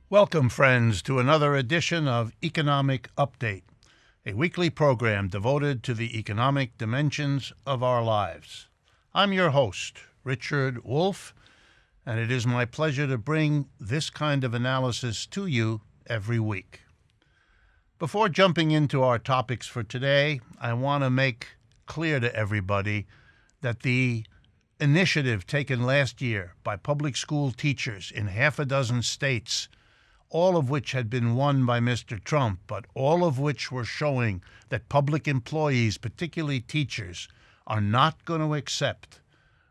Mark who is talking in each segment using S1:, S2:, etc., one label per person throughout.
S1: Welcome, friends, to another edition of Economic Update, a weekly program devoted to the economic dimensions of our lives. I'm your host, Richard Wolff, and it is my pleasure to bring this kind of analysis to you every week. Before jumping into our topics for today, I want to make clear to everybody that the initiative taken last year by public school teachers in half a dozen states, all of which had been won by Mr. Trump, but all of which were showing that public employees, particularly teachers, are not going to accept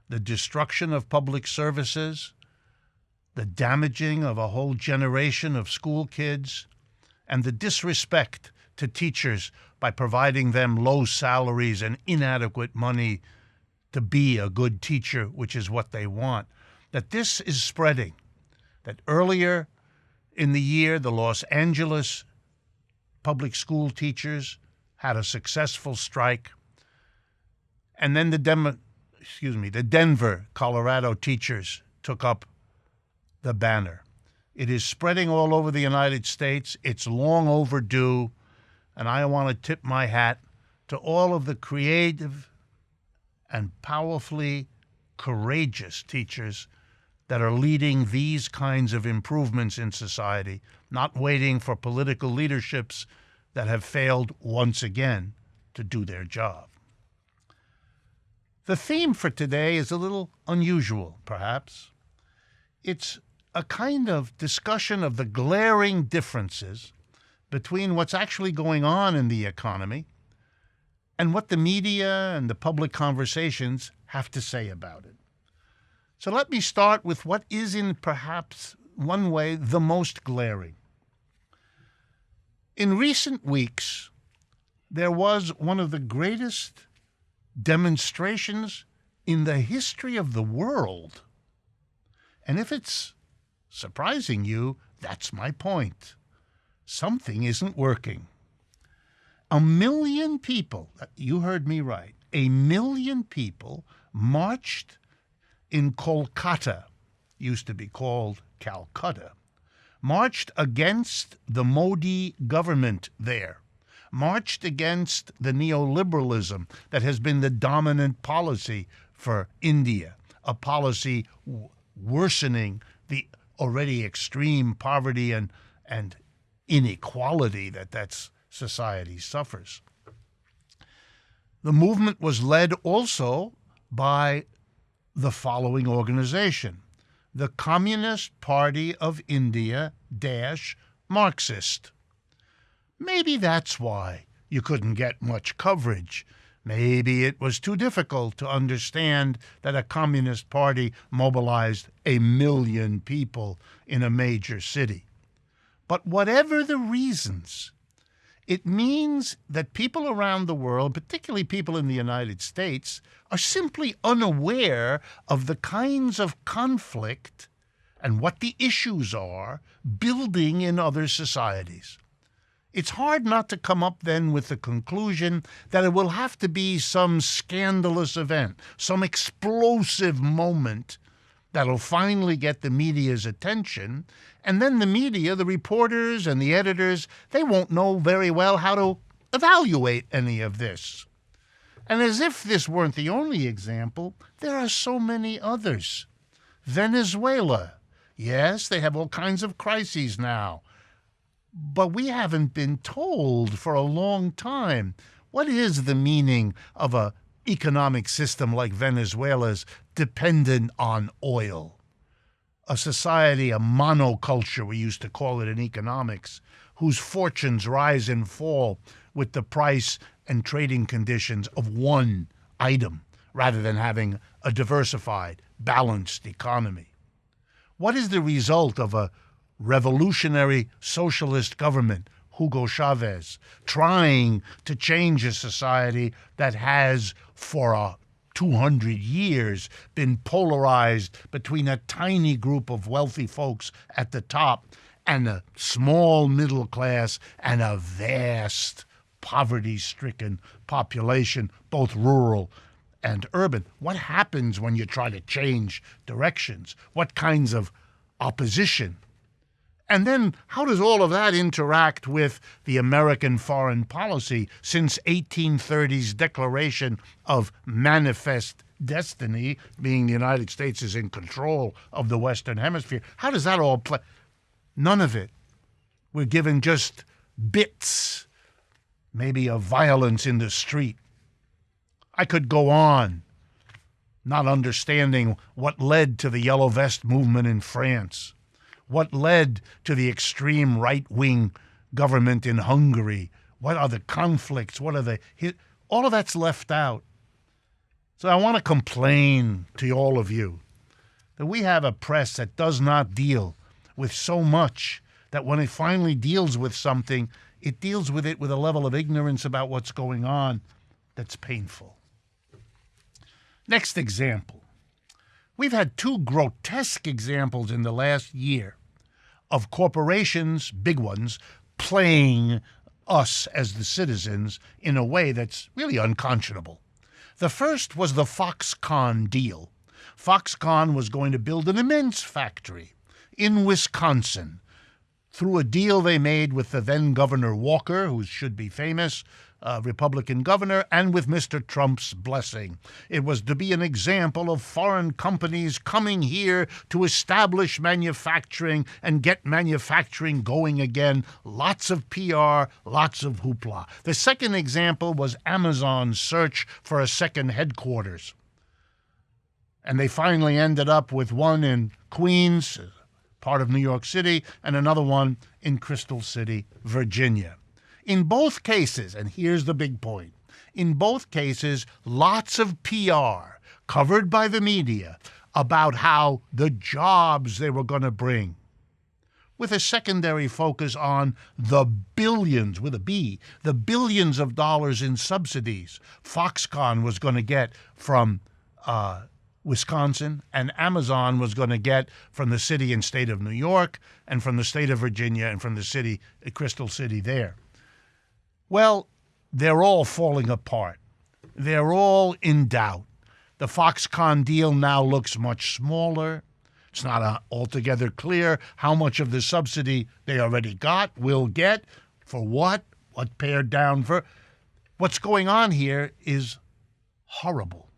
S1: the destruction of public services, the damaging of a whole generation of school kids, and the disrespect to teachers by providing them low salaries and inadequate money to be a good teacher, which is what they want, that this is spreading. That earlier in the year, the Los Angeles public school teachers had a successful strike, and then the Denver, Colorado teachers took up the banner. It is spreading all over the United States. It's long overdue, and I want to tip my hat to all of the creative and powerfully courageous teachers that are leading these kinds of improvements in society, not waiting for political leaderships that have failed once again to do their job. The theme for today is a little unusual, perhaps. It's a kind of discussion of the glaring differences between what's actually going on in the economy and what the media and the public conversations have to say about it. So let me start with what is in perhaps one way the most glaring. In recent weeks, there was one of the greatest demonstrations in the history of the world. And if it's surprising you, that's my point. Something isn't working. 1 million people, you heard me right, 1 million people marched in Kolkata, used to be called Calcutta, marched against the Modi government there, marched against the neoliberalism that has been the dominant policy for India, a policy worsening the already extreme poverty and inequality that society suffers. The movement was led also by the following organization, the Communist Party of India - Marxist. Maybe that's why you couldn't get much coverage. Maybe it was too difficult to understand that a communist party mobilized 1 million people in a major city. But whatever the reasons, it means that people around the world, particularly people in the United States, are simply unaware of the kinds of conflict and what the issues are building in other societies. It's hard not to come up then with the conclusion that it will have to be some scandalous event, some explosive moment that'll finally get the media's attention, and then the media, the reporters and the editors, they won't know very well how to evaluate any of this. And as if this weren't the only example, there are so many others. Venezuela, yes, they have all kinds of crises now, but we haven't been told for a long time what is the meaning of an economic system like Venezuela's dependent on oil. A society, a monoculture, we used to call it in economics, whose fortunes rise and fall with the price and trading conditions of one item, rather than having a diversified, balanced economy. What is the result of a revolutionary socialist government, Hugo Chavez, trying to change a society that has, for 200 years, been polarized between a tiny group of wealthy folks at the top and a small middle class and a vast poverty-stricken population, both rural and urban? What happens when you try to change directions? What kinds of opposition And then how does all of that interact with the American foreign policy since 1830's Declaration of Manifest Destiny, being the United States is in control of the Western Hemisphere? How does that all play? None of it. We're given just bits, maybe of violence in the street. I could go on, not understanding what led to the Yellow Vest movement in France, what led to the extreme right-wing government in Hungary, what are the conflicts, all of that's left out. So I want to complain to all of you that we have a press that does not deal with so much, that when it finally deals with something, it deals with it with a level of ignorance about what's going on that's painful. Next example. We've had two grotesque examples in the last year of corporations, big ones, playing us as the citizens in a way that's really unconscionable. The first was the Foxconn deal. Foxconn was going to build an immense factory in Wisconsin through a deal they made with the then Governor Walker, who should be famous, Republican governor, and with Mr. Trump's blessing. It was to be an example of foreign companies coming here to establish manufacturing and get manufacturing going again. Lots of PR, lots of hoopla. The second example was Amazon's search for a second headquarters. And they finally ended up with one in Queens, part of New York City, and another one in Crystal City, Virginia. In both cases, and here's the big point, in both cases, lots of PR covered by the media about how the jobs they were going to bring, with a secondary focus on the billions, with a B, the billions of dollars in subsidies Foxconn was going to get from Wisconsin, and Amazon was going to get from the city and state of New York, and from the state of Virginia, and from the city, Crystal City there. Well, they're all falling apart. They're all in doubt. The Foxconn deal now looks much smaller. It's not altogether clear how much of the subsidy they already got, will get, for what pared down for. What's going on here is horrible.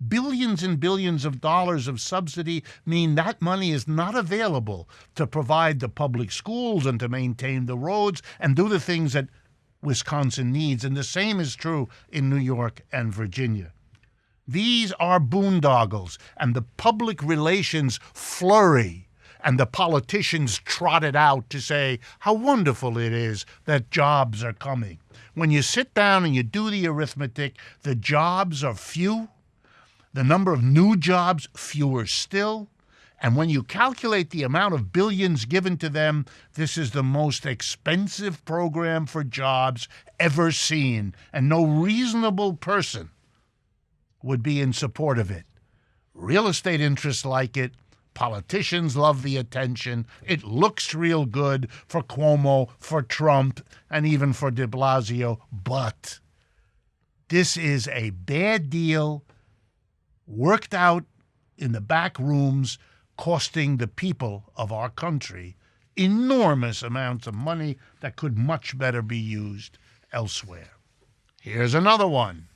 S1: Billions and billions of dollars of subsidy mean that money is not available to provide the public schools and to maintain the roads and do the things that Wisconsin needs, and the same is true in New York and Virginia. These are boondoggles, and the public relations flurry, and the politicians trot it out to say how wonderful it is that jobs are coming. When you sit down and you do the arithmetic, the jobs are few, the number of new jobs fewer still, and when you calculate the amount of billions given to them, this is the most expensive program for jobs ever seen, and no reasonable person would be in support of it. Real estate interests like it. Politicians love the attention. It looks real good for Cuomo, for Trump, and even for de Blasio. But this is a bad deal worked out in the back rooms, costing the people of our country enormous amounts of money that could much better be used elsewhere. Here's another one.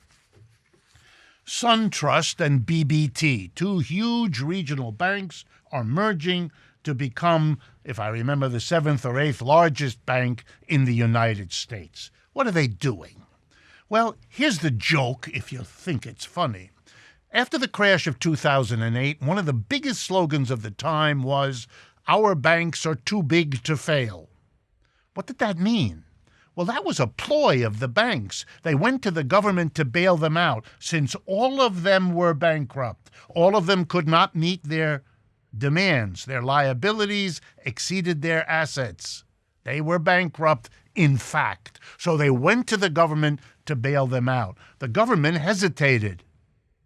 S1: SunTrust and BBT, two huge regional banks, are merging to become, if I remember, the 7th or 8th largest bank in the United States. What are they doing? Well, here's the joke, if you think it's funny. After the crash of 2008, one of the biggest slogans of the time was, "Our banks are too big to fail." What did that mean? Well, that was a ploy of the banks. They went to the government to bail them out, since all of them were bankrupt. All of them could not meet their demands. Their liabilities exceeded their assets. They were bankrupt, in fact. So they went to the government to bail them out. The government hesitated.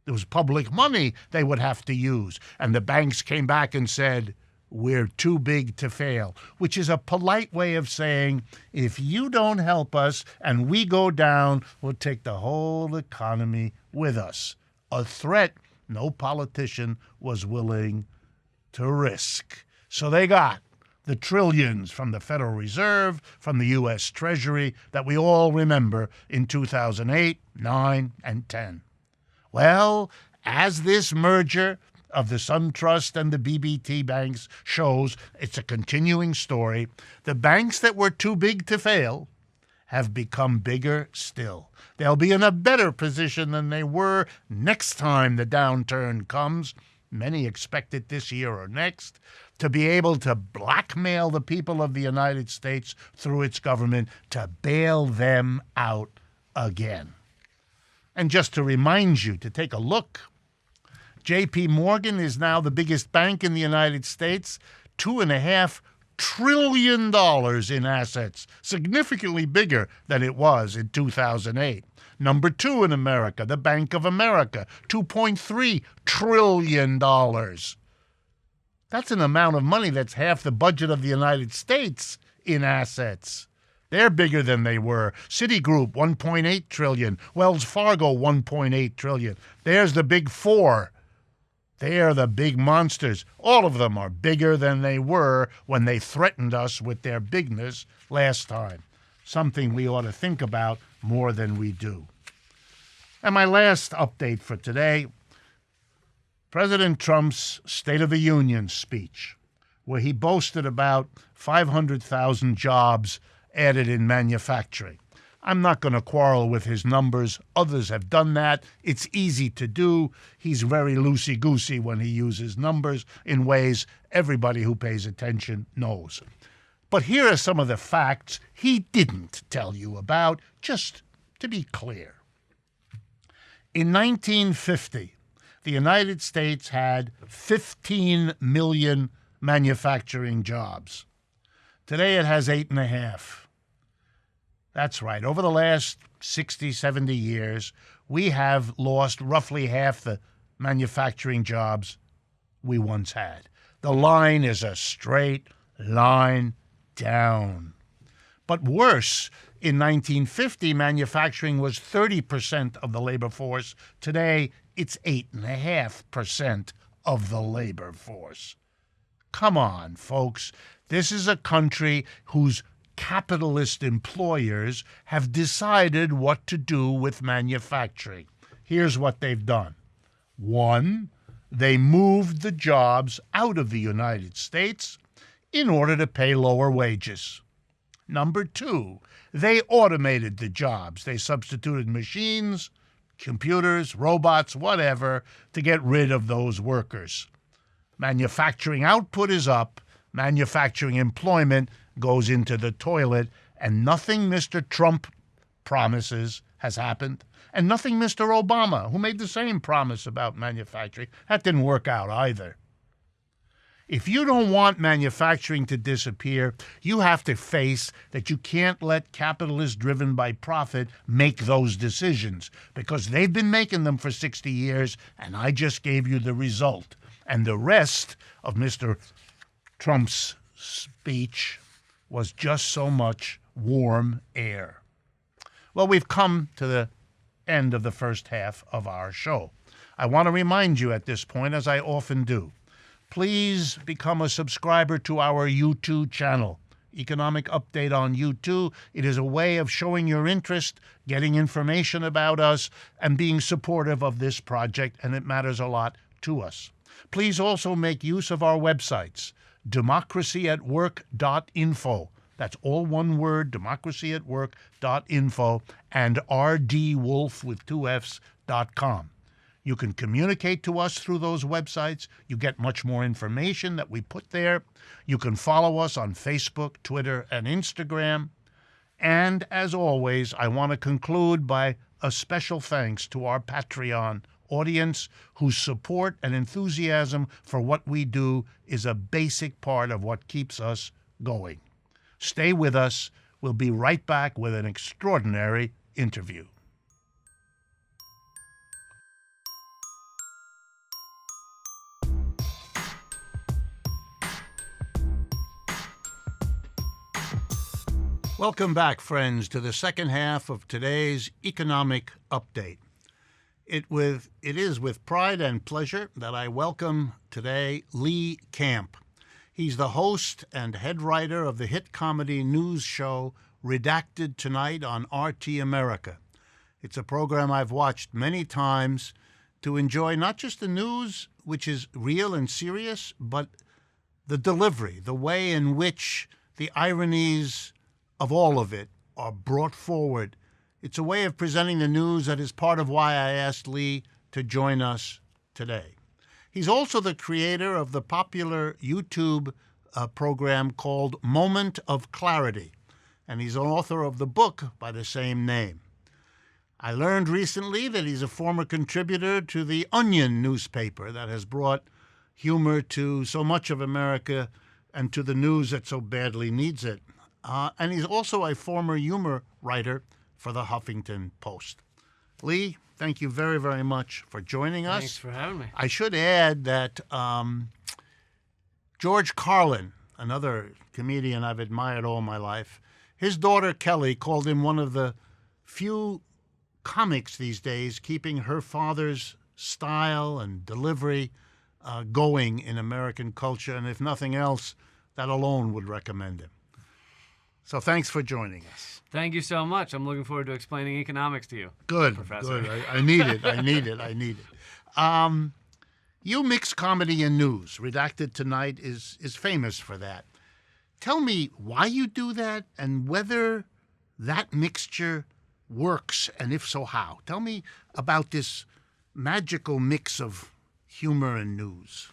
S1: There was public money they would have to use. And the banks came back and said, "We're too big to fail," which is a polite way of saying, if you don't help us and we go down, we'll take the whole economy with us. A threat no politician was willing to risk. So they got the trillions from the Federal Reserve, from the U.S. Treasury that we all remember in 2008, 9, and 10. Well, as this merger of the SunTrust and the BBT banks shows, it's a continuing story. The banks that were too big to fail have become bigger still. They'll be in a better position than they were next time the downturn comes. Many expect it this year or next, to be able to blackmail the people of the United States through its government to bail them out again. And just to remind you to take a look, J.P. Morgan is now the biggest bank in the United States, $2.5 trillion in assets, significantly bigger than it was in 2008. Number 2 in America, the Bank of America, $2.3 trillion. That's an amount of money that's half the budget of the United States in assets. They're bigger than they were. Citigroup, $1.8 trillion. Wells Fargo, $1.8 trillion. There's the big four. They're the big monsters. All of them are bigger than they were when they threatened us with their bigness last time. Something we ought to think about more than we do. And my last update for today, President Trump's State of the Union speech, where he boasted about 500,000 jobs added in manufacturing. I'm not going to quarrel with his numbers. Others have done that. It's easy to do. He's very loosey-goosey when he uses numbers in ways everybody who pays attention knows. But here are some of the facts he didn't tell you about, just to be clear. In 1950, the United States had 15 million manufacturing jobs. Today it has 8.5. That's right. Over the last 60, 70 years, we have lost roughly half the manufacturing jobs we once had. The line is a straight line down. But worse, in 1950, manufacturing was 30% of the labor force. Today, it's 8.5% of the labor force. Come on, folks. This is a country whose capitalist employers have decided what to do with manufacturing. Here's what they've done. 1, they moved the jobs out of the United States in order to pay lower wages. Number 2, they automated the jobs. They substituted machines, computers, robots, whatever, to get rid of those workers. Manufacturing output is up. Manufacturing employment goes into the toilet, and nothing Mr. Trump promises has happened, and nothing Mr. Obama, who made the same promise about manufacturing, that didn't work out either. If you don't want manufacturing to disappear, you have to face that you can't let capitalists driven by profit make those decisions, because they've been making them for 60 years, and I just gave you the result. And the rest of Mr. Trump's speech was just so much warm air. Well, we've come to the end of the first half of our show. I want to remind you at this point, as I often do, please become a subscriber to our YouTube channel, Economic Update on YouTube. It is a way of showing your interest, getting information about us, and being supportive of this project, and it matters a lot to us. Please also make use of our websites, democracyatwork.info. That's all one word, democracyatwork.info, and rdwolf with 2 Fs.com. You can communicate to us through those websites. You get much more information that we put there. You can follow us on Facebook, Twitter, and Instagram. And as always, I want to conclude by a special thanks to our Patreon audience, whose support and enthusiasm for what we do is a basic part of what keeps us going. Stay with us. We'll be right back with an extraordinary interview. Welcome back, friends, to the second half of today's Economic Update. It is with pride and pleasure that I welcome today Lee Camp. He's the host and head writer of the hit comedy news show Redacted Tonight on RT America. It's a program I've watched many times to enjoy not just the news, which is real and serious, but the delivery, the way in which the ironies of all of it are brought forward. It's a way of presenting the news that is part of why I asked Lee to join us today. He's also the creator of the popular YouTube program called Moment of Clarity, and he's an author of the book by the same name. I learned recently that he's a former contributor to the Onion newspaper that has brought humor to so much of America and to the news that so badly needs it. And he's also a former humor writer for the Huffington Post. Lee, thank you very, very much for joining us.
S2: Thanks for having me.
S1: I should add that George Carlin, another comedian I've admired all my life, his daughter Kelly called him one of the few comics these days keeping her father's style and delivery going in American culture, and if nothing else, that alone would recommend him. So thanks for joining us.
S2: Thank you so much. I'm looking forward to explaining economics to you.
S1: Good,
S2: Professor.
S1: good. I need it. I need it. You mix comedy and news. Redacted Tonight is famous for that. Tell me why you do that and whether that mixture works, and if so, how. Tell me about this magical mix of humor and news.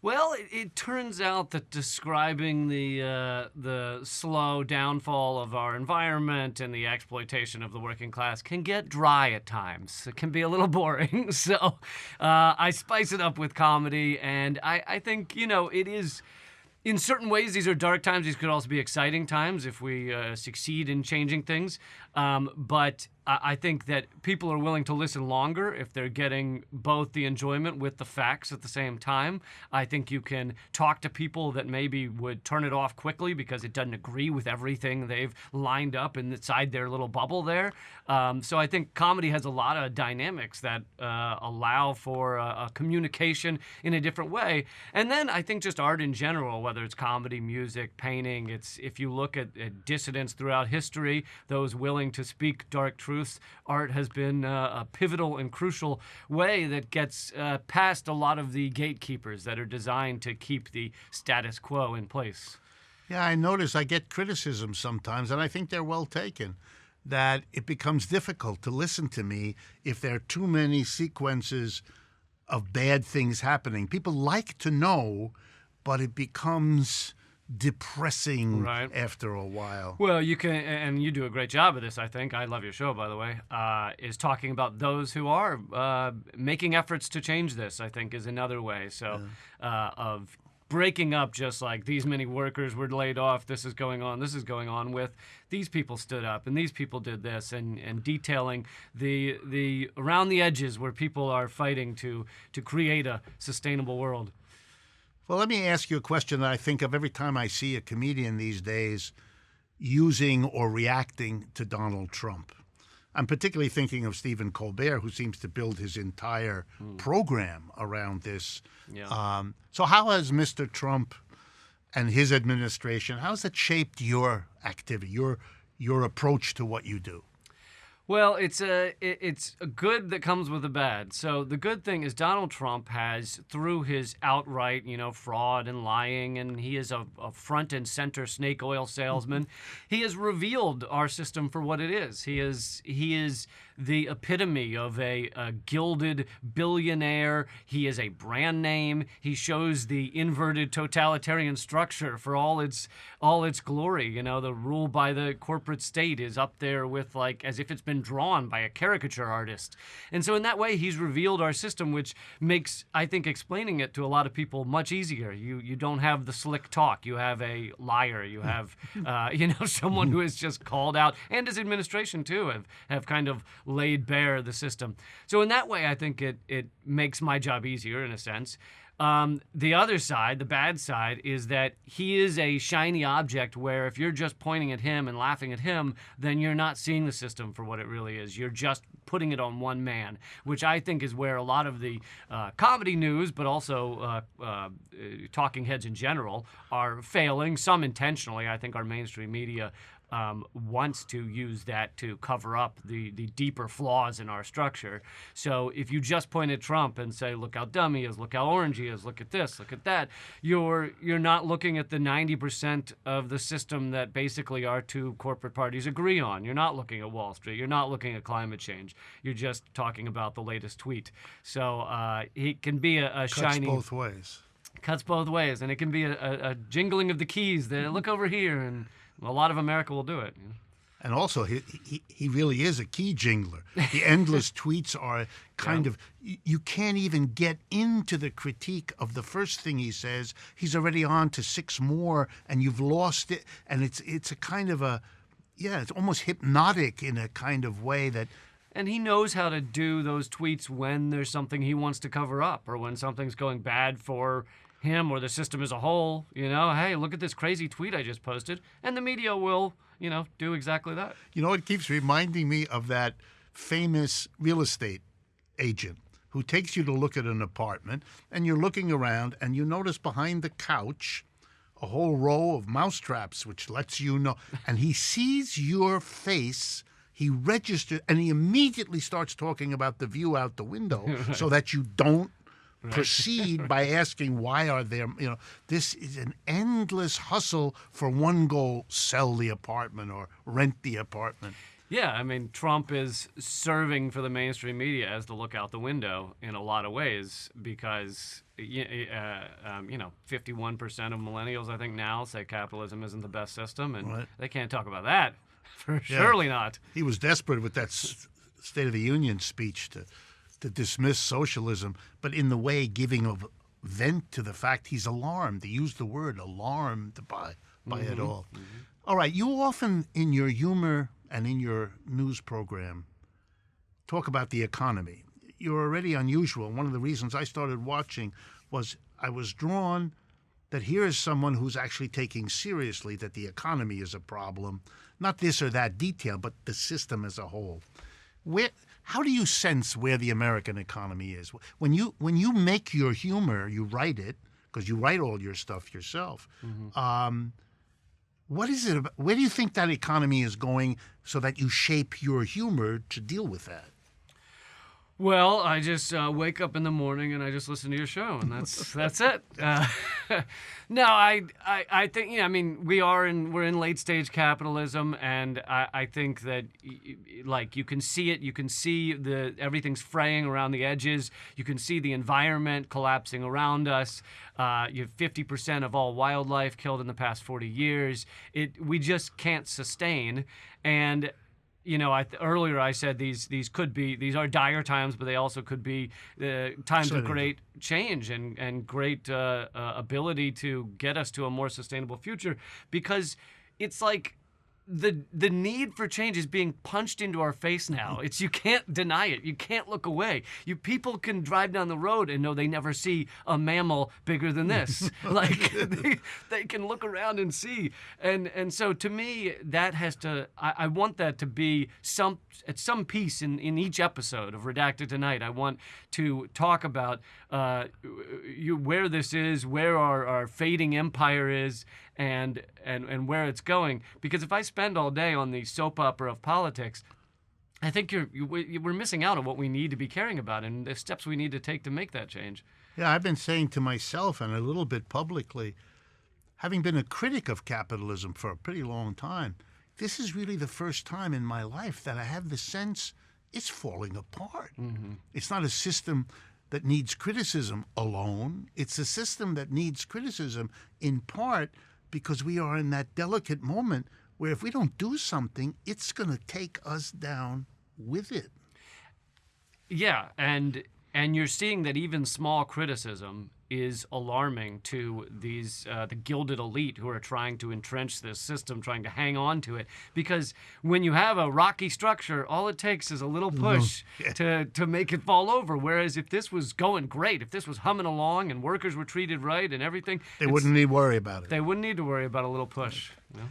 S2: Well, it turns out that describing the slow downfall of our environment and the exploitation of the working class can get dry at times. It can be a little boring. So I spice it up with comedy, and I think, it is... In certain ways, these are dark times. These could also be exciting times if we succeed in changing things. But I think that people are willing to listen longer if they're getting both the enjoyment with the facts at the same time. I think you can talk to people that maybe would turn it off quickly because it doesn't agree with everything they've lined up inside their little bubble there. So I think comedy has a lot of dynamics that allow for a communication in a different way. And then I think just art in general, whether it's comedy, music, painting, if you look at dissidents throughout history, those willing to speak dark truths, art has been a pivotal and crucial way that gets past a lot of the gatekeepers that are designed to keep the status quo in place.
S1: Yeah, I notice I get criticism sometimes, and I think they're well taken, that it becomes difficult to listen to me if there are too many sequences of bad things happening. People like to know, but it becomes depressing after a while.
S2: Well, you can, and you do a great job of this, I think. I love your show, by the way. Is talking about those who are making efforts to change this, I think, is another way. So of breaking up just like these many workers were laid off, this is going on with these people stood up and these people did this, and detailing the around the edges where people are fighting to create a sustainable world.
S1: Well, let me ask you a question that I think of every time I see a comedian these days using or reacting to Donald Trump. I'm particularly thinking of Stephen Colbert, who seems to build his entire program around this.
S2: Yeah.
S1: So how has Mr. Trump and his administration, how has it shaped your activity, your approach to what you do?
S2: Well, it's a good that comes with a bad. So the good thing is Donald Trump has, through his outright, fraud and lying, and he is a front and center snake oil salesman, he has revealed our system for what it is. He is the epitome of a gilded billionaire. He is a brand name. He shows the inverted totalitarian structure for all its glory. The rule by the corporate state is up there with, as if it's been drawn by a caricature artist. And so in that way, he's revealed our system, which makes, I think, explaining it to a lot of people much easier. You don't have the slick talk. You have a liar. You have, someone who is just called out, and his administration too have kind of laid bare the system. So in that way, I think it makes my job easier in a sense. The other side, the bad side, is that he is a shiny object where if you're just pointing at him and laughing at him, then you're not seeing the system for what it really is. You're just putting it on one man, which I think is where a lot of the comedy news, but also talking heads in general, are failing, some intentionally. I think our mainstream media wants to use that to cover up the deeper flaws in our structure. So if you just point at Trump and say, look how dumb he is, look how orange he is, look at this, look at that, you're not looking at the 90% of the system that basically our two corporate parties agree on. You're not looking at Wall Street. You're not looking at climate change. You're just talking about the latest tweet. So he can be a shiny...
S1: Cuts both ways.
S2: Cuts both ways. And it can be a jingling of the keys. Look over here, and a lot of America will do it.
S1: And also, he really is a key jingler. The endless tweets are kind of, you can't even get into the critique of the first thing he says. He's already on to 6 more, and you've lost it. And it's a kind of it's almost hypnotic in a kind of way that...
S2: And he knows how to do those tweets when there's something he wants to cover up or when something's going bad for him or the system as a whole. Hey, look at this crazy tweet I just posted. And the media will, do exactly that.
S1: It keeps reminding me of that famous real estate agent who takes you to look at an apartment, and you're looking around and you notice behind the couch a whole row of mousetraps, which lets you know. And he sees your face. He registers, and he immediately starts talking about the view out the window so that you don't proceed by asking why are there, this is an endless hustle for one goal: sell the apartment or rent the apartment.
S2: Yeah, I mean, Trump is serving for the mainstream media as the look out the window in a lot of ways because, 51% of millennials, I think now, say capitalism isn't the best system, and they can't talk about that. Surely not.
S1: He was desperate with that State of the Union speech to dismiss socialism, but in the way giving a vent to the fact he's alarmed. He used the word alarmed by it all. Mm-hmm. All right, you often in your humor and in your news program talk about the economy. You're already unusual. One of the reasons I started watching was I was drawn that here is someone who's actually taking seriously that the economy is a problem, not this or that detail, but the system as a whole. How do you sense where the American economy is? When you make your humor, you write it, because you write all your stuff yourself. Mm-hmm. What is it about, where do you think that economy is going so that you shape your humor to deal with that?
S2: Well, I just wake up in the morning and I just listen to your show, and that's it. No, I think we're in late stage capitalism, and I think that you can see it. You can see everything's fraying around the edges. You can see the environment collapsing around us. You have 50% of all wildlife killed in the past 40 years. We just can't sustain, and earlier I said these are dire times, but they also could be times of great change and great ability to get us to a more sustainable future, because it's like the need for change is being punched into our face now. You can't deny it. You can't look away. People can drive down the road and know they never see a mammal bigger than this. They can look around and see. And so to me, that has to, I want that to be at some piece in each episode of Redacted Tonight. I want to talk about where this is, where our fading empire is, and where it's going. Because if I spend all day on the soap opera of politics, I think we're missing out on what we need to be caring about and the steps we need to take to make that change.
S1: Yeah, I've been saying to myself, and a little bit publicly, having been a critic of capitalism for a pretty long time, this is really the first time in my life that I have the sense it's falling apart. Mm-hmm. It's not a system that needs criticism alone. It's a system that needs criticism in part because we are in that delicate moment where if we don't do something, it's going to take us down with it.
S2: Yeah, and And you're seeing that even small criticism is alarming to these the gilded elite who are trying to entrench this system, trying to hang on to it. Because when you have a rocky structure, all it takes is a little push to make it fall over. Whereas if this was going great, if this was humming along and workers were treated right and everything,
S1: they wouldn't need to worry about it.
S2: They wouldn't need to worry about a little push. You know?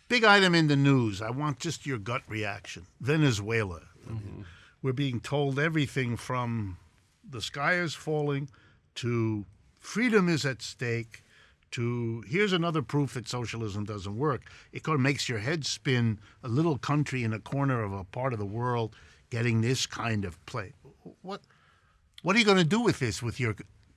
S1: Big item in the news. I want just your gut reaction. Venezuela. Mm-hmm. We're being told everything from the sky is falling to freedom is at stake to here's another proof that socialism doesn't work. It kind of makes your head spin. A little country in a corner of a part of the world getting this kind of play. What are you going to do with this, with your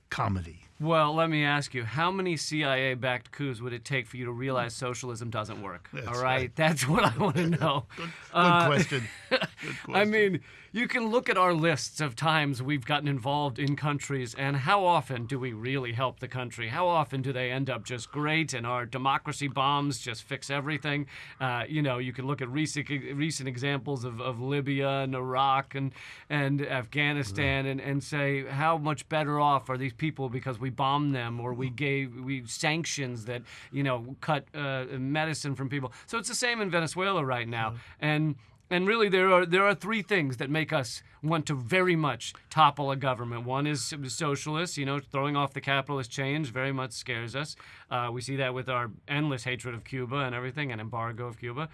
S1: comedy?
S2: Well, let me ask you, how many CIA-backed coups would it take for you to realize socialism doesn't work?
S1: That's
S2: all right?
S1: right.
S2: That's what I want to know.
S1: Good question. Good question.
S2: I mean, you can look at our lists of times we've gotten involved in countries, and how often do we really help the country? How often do they end up just great, and our democracy bombs just fix everything? You can look at recent examples of Libya and Iraq and Afghanistan and say, how much better off are these people because we bombed them or we sanctions that, cut medicine from people. So it's the same in Venezuela right now. And really, there are three things that make us want to very much topple a government. One is socialist, throwing off the capitalist chains very much scares us. We see that with our endless hatred of Cuba and everything, and embargo of Cuba.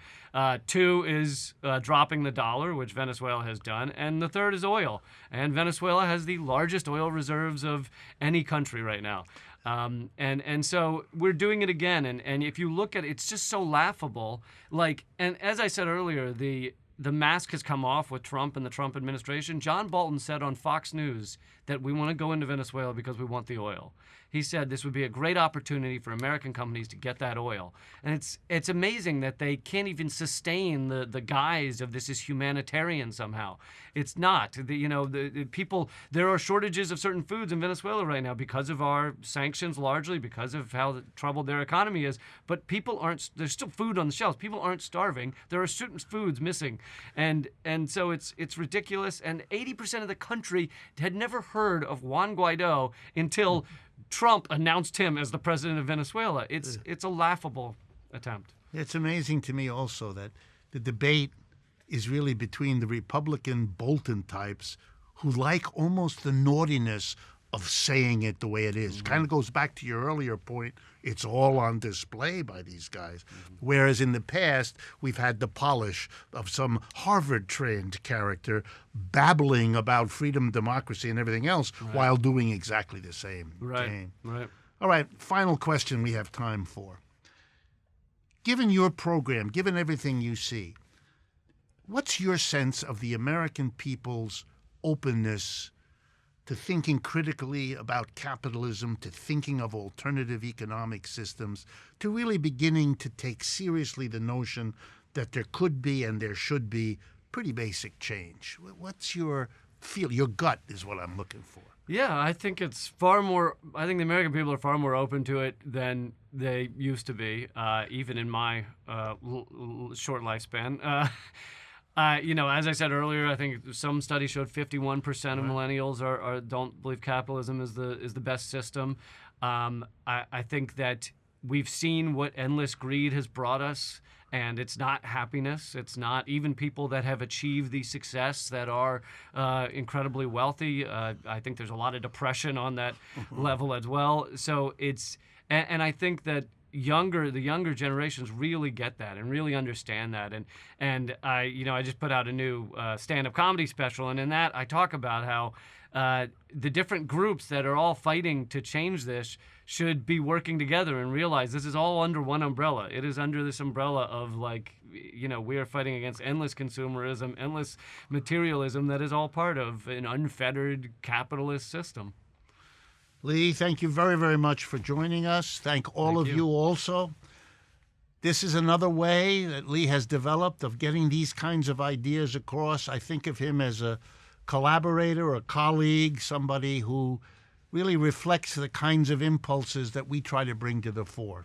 S2: Two is dropping the dollar, which Venezuela has done. And the third is oil. And Venezuela has the largest oil reserves of any country right now. And so we're doing it again. And if you look at it, it's just so laughable. And as I said earlier, the mask has come off with Trump and the Trump administration. John Bolton said on Fox News that we want to go into Venezuela because we want the oil. He said this would be a great opportunity for American companies to get that oil. And it's amazing that they can't even sustain the guise of this is humanitarian somehow. It's not. The people, there are shortages of certain foods in Venezuela right now because of our sanctions, largely because of how troubled their economy is. But people aren't, there's still food on the shelves. People aren't starving. There are certain foods missing. And so it's ridiculous. And 80% of the country had never heard of Juan Guaido until Trump announced him as the president of Venezuela. It's a laughable attempt.
S1: It's amazing to me also that the debate is really between the Republican Bolton types who like almost the naughtiness of saying it the way it is. Mm-hmm. Kind of goes back to your earlier point. It's all on display by these guys. Mm-hmm. Whereas in the past, we've had the polish of some Harvard-trained character babbling about freedom, democracy, and everything else while doing exactly the same thing.
S2: Right.
S1: All right, final question we have time for. Given your program, given everything you see, what's your sense of the American people's openness to thinking critically about capitalism, to thinking of alternative economic systems, to really beginning to take seriously the notion that there could be and there should be pretty basic change? What's your feel? Your gut is what I'm looking for.
S2: Yeah, I think it's far more. I think the American people are far more open to it than they used to be, even in my short lifespan. As I said earlier, I think some studies showed 51% of millennials don't believe capitalism is the best system. I think that we've seen what endless greed has brought us, and it's not happiness. It's not even people that have achieved the success that are incredibly wealthy. I think there's a lot of depression on that level as well. So and I think that the younger generations really get that and really understand that. And I just put out a new stand-up comedy special, and in that I talk about how the different groups that are all fighting to change this should be working together and realize this is all under one umbrella. It is under this umbrella of we are fighting against endless consumerism, endless materialism that is all part of an unfettered capitalist system.
S1: Lee, thank you very, very much for joining us. Thank all of you also. This is another way that Lee has developed of getting these kinds of ideas across. I think of him as a collaborator, a colleague, somebody who really reflects the kinds of impulses that we try to bring to the fore.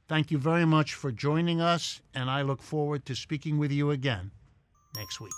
S1: Thank you very much for joining us, and I look forward to speaking with you again next week.